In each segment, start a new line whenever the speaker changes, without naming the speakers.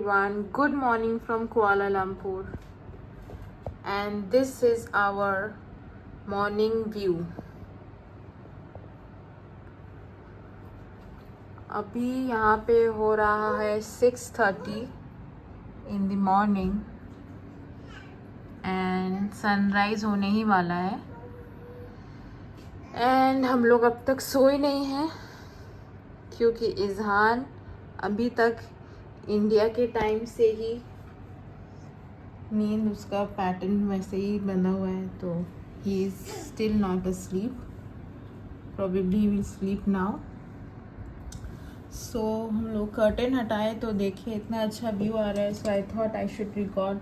everyone, good morning from Kuala Lumpur and this is our morning view. अभी यहाँ पे हो रहा है 6:30 in the morning and sunrise होने ही वाला है and हम लोग अब तक सोए नहीं हैं क्योंकि इज़हान अभी तक इंडिया के टाइम से ही नींद उसका पैटर्न वैसे ही बना हुआ है, तो he is still not asleep, probably he will sleep now. So हम लोग कर्टेन हटाए तो देखिए इतना अच्छा व्यू आ रहा है, so I thought I should record.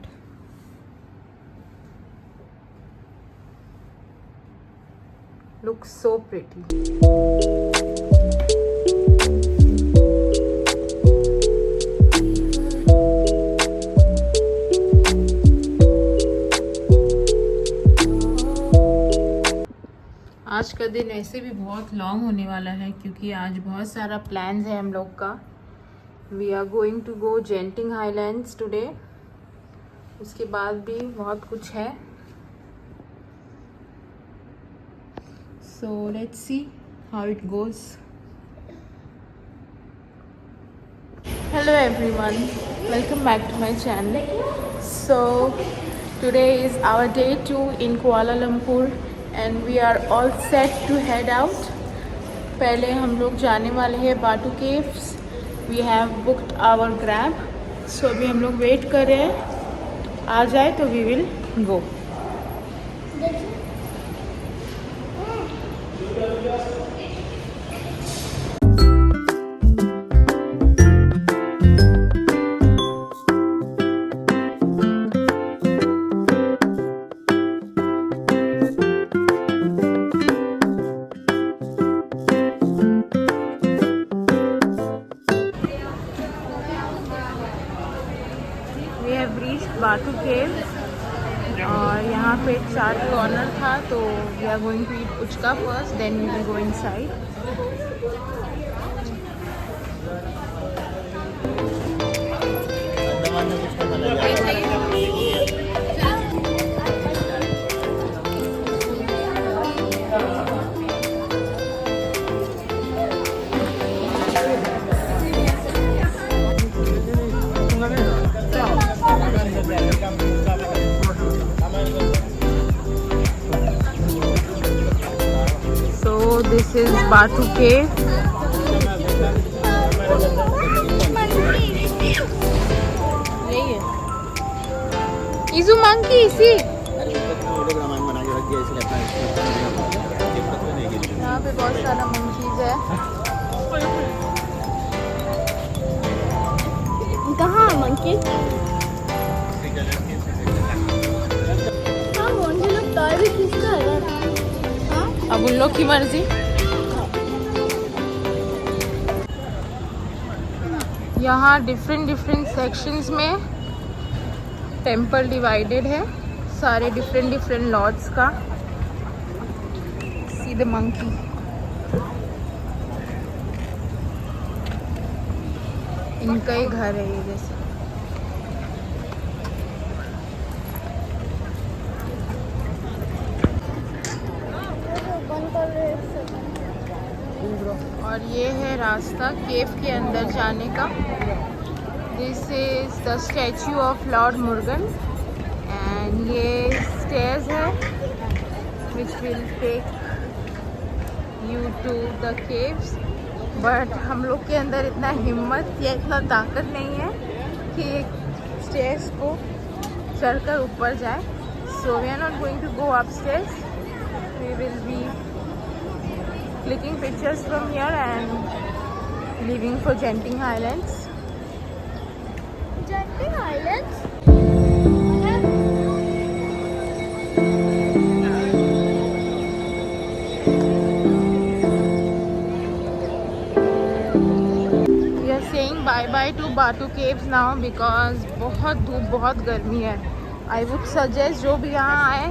Looks so pretty. आज का दिन ऐसे भी बहुत लॉन्ग होने वाला है क्योंकि आज बहुत सारा प्लान्स है हम लोग का। We are going to go Genting Highlands today, उसके बाद भी बहुत कुछ है। So let's see how it goes. Hello everyone, welcome back to my channel. So today is our day 2 in Kuala Lumpur and we are all set to head out. पहले हम लोग जाने वाले हैं बाटू caves. We have booked our grab, so अभी हम लोग वेट कर रहे हैं, आ जाए तो we will go. We have reached बाटू केव और यहाँ पे एक चाट कॉर्नर था, तो we are going to eat puchka first, then we will go inside. This is Batu Cave. Izu monkey see. यहाँ पे बहुत सारा monkeys है।
कहाँ monkey? हाँ monkey लोग टॉय भी खींचता है।
अब उन लोग की मर्जी। यहाँ डिफरेंट सेक्शंस में टेम्पल डिवाइडेड है, सारे डिफरेंट लॉर्ड्स का। See the monkey. इनका ही घर है ये जैसे। और ये है रास्ता केव के अंदर जाने का। This is the statue of Lord Murugan and ये स्टेयर्स है which will take you to the caves, but हम लोग के अंदर इतना हिम्मत या इतना ताकत नहीं है कि स्टेयर्स को चढ़कर ऊपर जाए। So we are not going to go up stairs, we will be clicking pictures from here and leaving for Genting Highlands.
Genting Highlands?
We are saying bye bye to Batu Caves now because बहुत धूप, बहुत गर्मी है। I would suggest जो भी यहाँ आए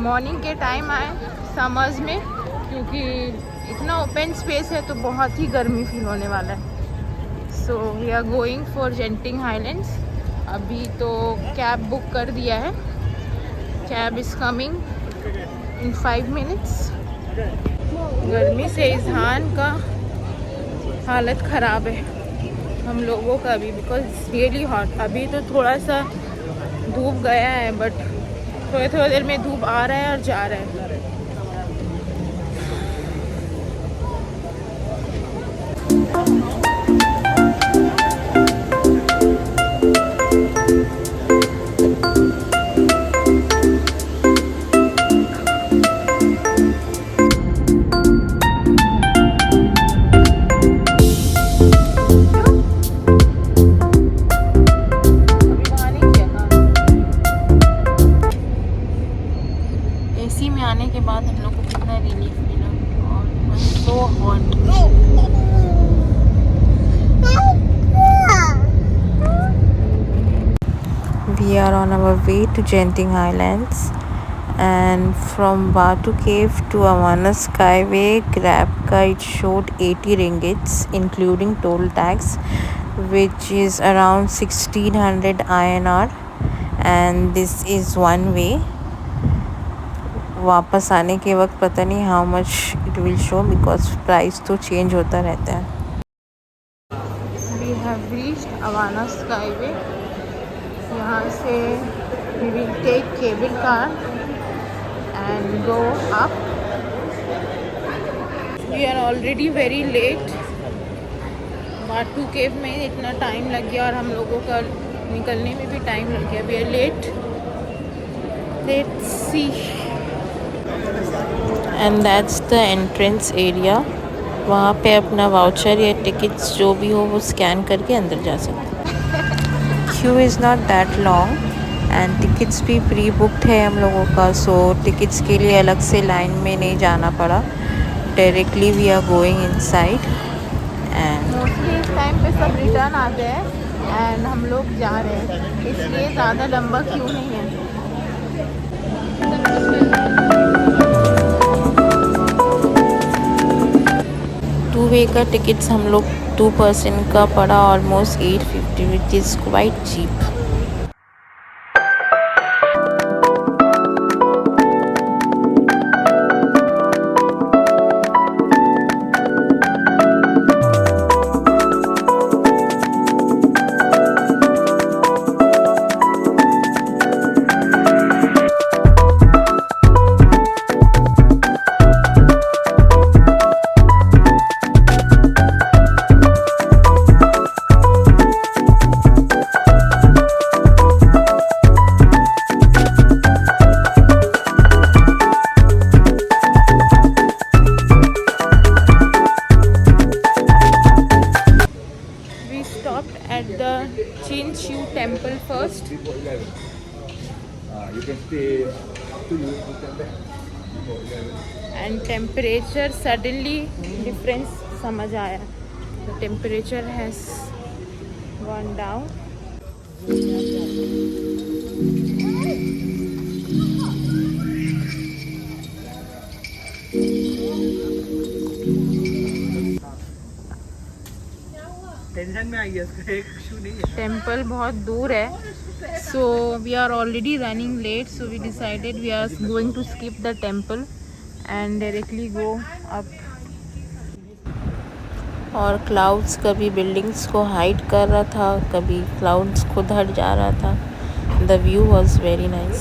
morning के टाइम आए समर्स में, क्योंकि इतना ओपन स्पेस है तो बहुत ही गर्मी फील होने वाला है। So we are going for Genting Highlands. अभी तो कैब बुक कर दिया है, cab is coming in 5 minutes. गर्मी से इज़हान का हालत ख़राब है, हम लोगों का भी, बिकॉज रियली हॉट। अभी तो थोड़ा सा धूप गया है, बट थोड़ी थोड़ी देर में धूप आ रहा है और जा रहा है। एसी में आने के बाद हम लोग को कितना रिलीफ मिला, और so hot. We are on our way to Genting Highlands, and from Batu Cave to Amana Skyway, Grab Guide showed 80 ringgits including toll tax, which is around 1600 INR, and this is one way. वापस आने के वक्त पता नहीं how much it will show, because price तो change होता रहता है। We have reached Awana Skyway. यहाँ से we will take cable car and go up. We are already very late. Batu cave में इतना टाइम लग गया और हम लोगों का निकलने में भी टाइम लग गया। We are late. Let's see. And that's the entrance area. वहाँ पे अपना वाउचर या टिकट्स जो भी हो वो स्कैन करके अंदर जा सकते हैं। Q is not that long and tickets भी प्री बुकड है हम लोगों का, सो टिकट्स के लिए अलग से लाइन में नहीं जाना पड़ा। Directly we are going inside. And mostly इस टाइम पे सब रिटर्न आ गए एंड हम लोग जा रहे हैं, इसलिए ज़्यादा लंबा क्यू नहीं है। 2 वे का टिकट्स हम लोग 2 पर्सन का पड़ा almost 850, which is quite cheap. At the Chinchu temple first.
You can stay up to you.
And temperature suddenly difference समझ आया. The temperature has gone down.
Tension में आई है, एक इशू नहीं है।
टेम्पल बहुत दूर है, so we are already running late, so we decided we are going to skip the temple and directly go up. और क्लाउड्स कभी बिल्डिंग्स को हाइड कर रहा था, कभी क्लाउड्स खुद हट जा रहा था। The view was very nice.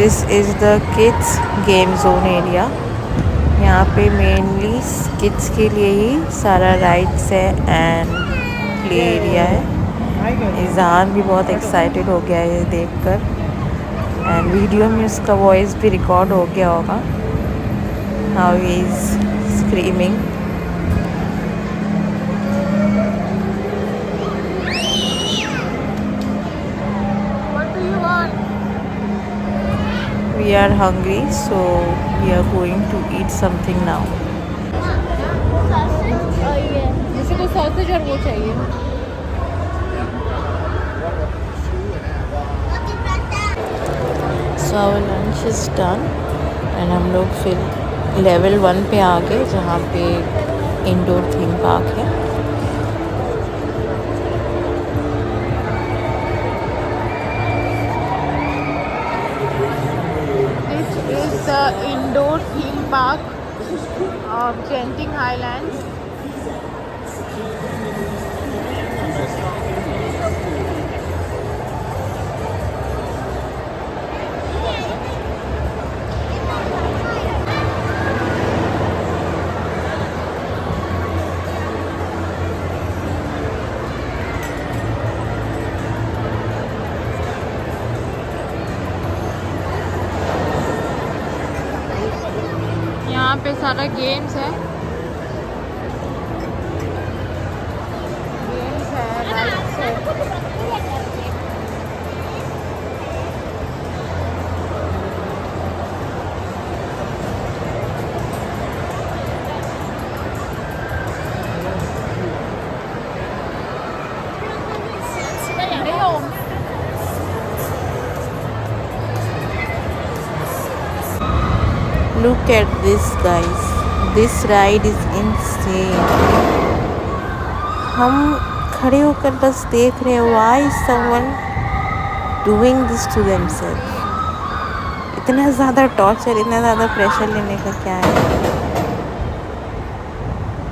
This is the kids game zone area. यहाँ पे मेनली किड्स के लिए ही सारा राइड्स है एंड प्ले एरिया है। इज़ान भी बहुत एक्साइटेड हो गया है ये देखकर एंड वीडियो में उसका वॉइस भी रिकॉर्ड हो गया होगा। How he is screaming. We are hungry, so we are going to eat something now.
sausage और ये
जैसे को सॉसेज और वो चाहिए। So our lunch is done and हम लोग फिर लेवल 1 पे आ गए जहाँ पे इंडोर थीम पार्क है। This is the indoor theme park of Genting Highlands. यहाँ पे सारा गेम्स है, राइड्स है। Look at this guys, this ride is insane. हम खड़े होकर बस देख रहे हैं। Why is someone doing this to themselves? इतना ज़्यादा टॉर्चर, इतना ज़्यादा प्रेशर लेने का क्या है?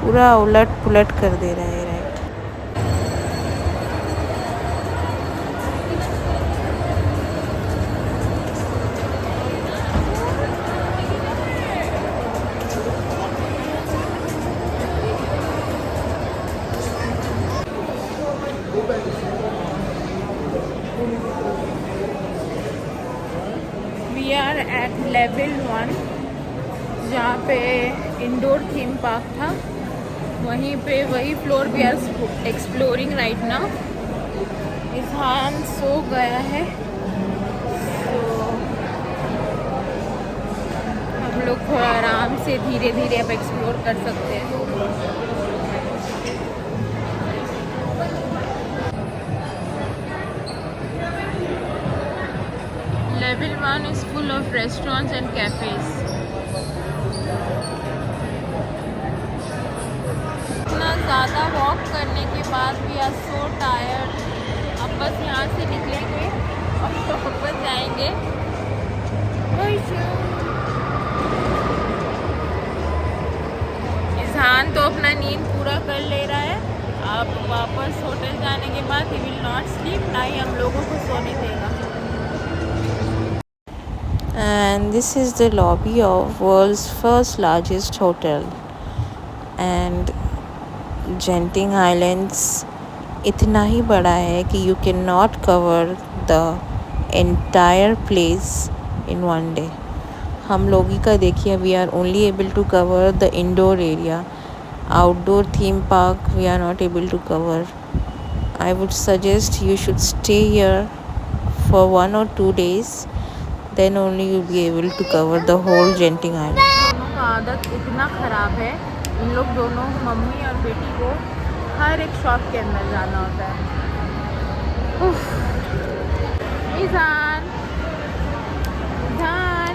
पूरा उलट पुलट कर दे रहा है right. We are at level 1 जहाँ पे इंडोर थीम पार्क था, वहीं पे वही floor we are exploring right now. Izhan सो गया है, तो हम लोग थोड़ा आराम से धीरे धीरे अब एक्सप्लोर कर सकते हैं। Level 1 is full of restaurants and cafes. इतना ज़्यादा वॉक करने के बाद भी आर सो टायर्ड। अब बस यहाँ से निकलेंगे और वापस जाएंगे। इज़हान तो अपना नींद पूरा कर ले रहा है। अब वापस होटल जाने के बाद ही विल नॉट स्लीप, ना ही हम लोगों को सोने देगा। And this is the lobby of world's first largest hotel. And Genting Highlands इतना ही बड़ा है कि you cannot cover the entire place in one day. हम लोग ही का देखिए, we are only able to cover the indoor area. Outdoor theme park we are not able to cover. I would suggest you should stay here for 1 or 2 days. Then only you'll be able to cover the whole Genting Island. दोनों का आदत इतना ख़राब है, इन लोग दोनों mummy और बेटी को हर एक शॉप के अंदर जाना होता है। इज़हान, इज़हान,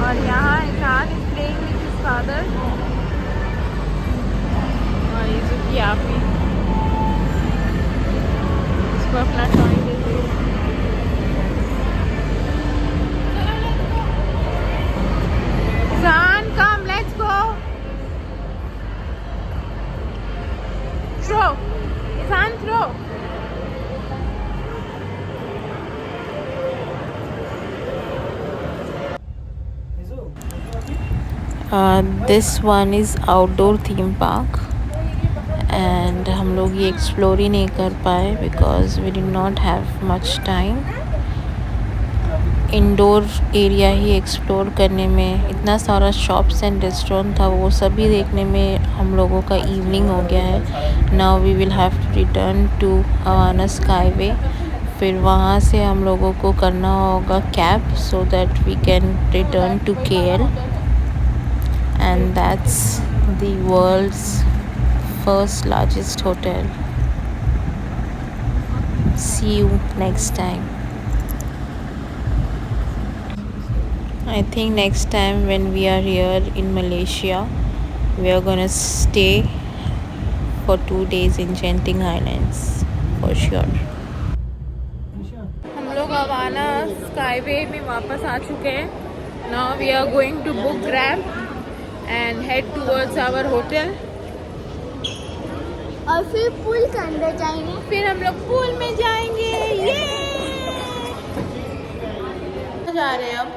और यहाँ Izhan is playing with his father और ये जो कि आप ही इसको अपना टॉय दे दे। This one is outdoor theme park and हम लोग ये एक्सप्लोर ही नहीं कर पाए because we did not have much time. Indoor area ही एक्सप्लोर करने में इतना सारा शॉप्स एंड रेस्टोरेंट था, वो सभी देखने में हम लोगों का इवनिंग हो गया है। Now we will have to return to Awana Skyway. फिर वहाँ से हम लोगों को करना होगा cab so that we can return to KL and that's the world's first largest hotel. See you next time. I think next time when we are here in Malaysia, we are gonna stay for 2 days in Genting Highlands for sure. हम लोग Awana skyway में वापस आ चुके हैं. Now we are going to book Grab and head towards our hotel.
और फिर पुल के अंदर जाएंगे.
फिर हम लोग पूल में जाएंगे. ये जा रहे हैं अब.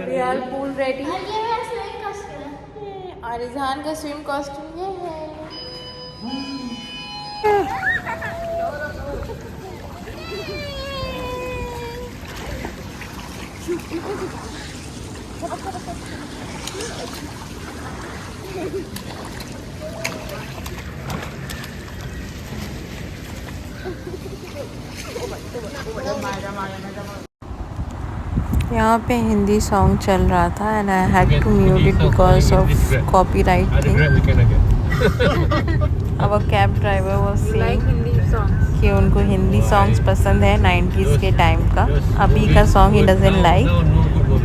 We are pool ready. और रिजहान का स्विम कॉस्ट्यूम ये है. यहाँ पे हिंदी सॉन्ग चल रहा था and I had to mute it because of copyright thing. Our cab driver was saying कि उनको हिंदी सॉन्ग्स पसंद है 90s के टाइम का. अभी का song he doesn't like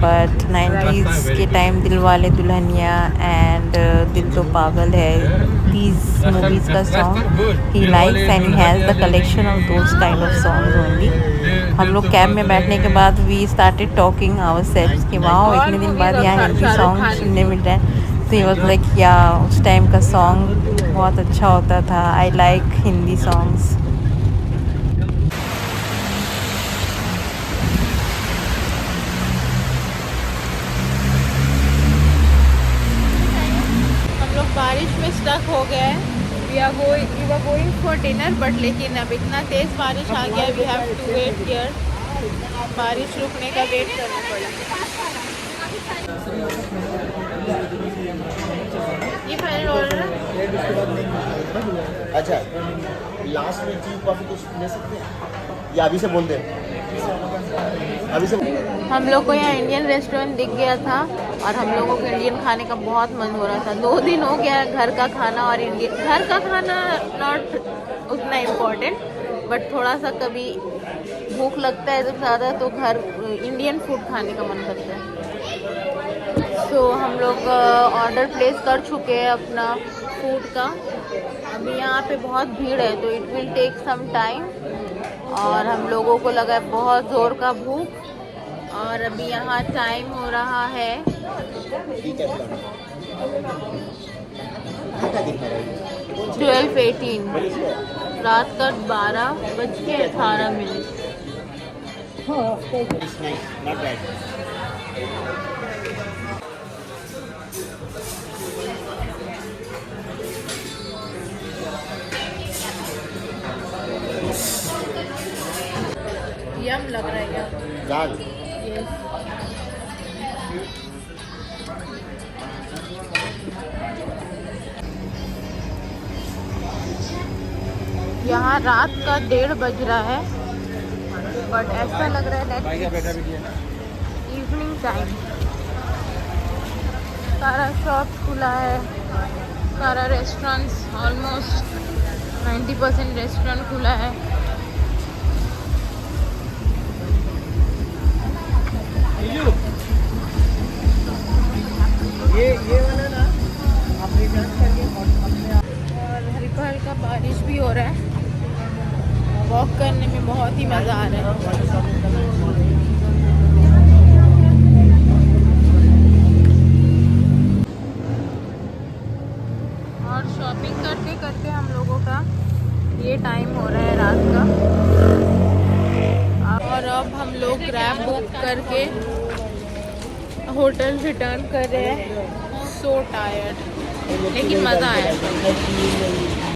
but 90s के टाइम दिल वाले दुल्हनिया एंड दिल तो पागल है, दीज मूवीज़ का song he likes and he has the collection of those kind of songs only. हम लोग कैब में बैठने के बाद वी स्टार्टेड टॉकिंग आवरसेल्व्स कि वाओ इतने दिन बाद यहाँ हिंदी सॉन्ग सुनने मिल रहा है. तो ये वाज लाइक या उस टाइम का सॉन्ग बहुत अच्छा होता था. I like Hindi songs. हम लोग बारिश में स्टक हो गए. We were going for dinner but लेकिन अब इतना तेज़ बारिश आ गया. We have to wait here. बारिश रुकने का वेट करना पड़ा. ये फाइनल ऑर्डर है.
अच्छा लास्ट में टी कॉफी कुछ ले सकते हैं या अभी से बोल दें? अभी से.
हम लोग को यहाँ इंडियन रेस्टोरेंट दिख गया था और हम लोगों को इंडियन खाने का बहुत मन हो रहा था. 2 दिन हो गया घर का खाना और घर का खाना नॉट उतना इम्पोर्टेंट बट थोड़ा सा कभी भूख लगता है जब ज़्यादा तो घर इंडियन फूड खाने का मन करता है. सो हम लोग ऑर्डर प्लेस कर चुके हैं अपना फूड का. अभी यहाँ पे बहुत भीड़ है तो it will take some time और हम लोगों को लगा है बहुत ज़ोर का भूख. और अभी यहाँ टाइम हो रहा है 12:18. रात का 12:18. यम लग रहा है
दाल.
यहाँ रात का 1:30 बज रहा है बट ऐसा लग रहा है इवनिंग टाइम. सारा शॉप खुला है. सारा रेस्टोरेंट्स ऑलमोस्ट 90% रेस्टोरेंट खुला है.
ये वाला ना आपने जांच करके
और हल्का हल्का बारिश भी हो रहा है. वॉक करने में बहुत ही मज़ा आ रहा है. और शॉपिंग करते करते हम लोगों का ये टाइम हो रहा है रात का. और अब अब हम लोग ग्रैब बुक करके होटल रिटर्न कर रहे हैं। सो टायर्ड, लेकिन मज़ा आया।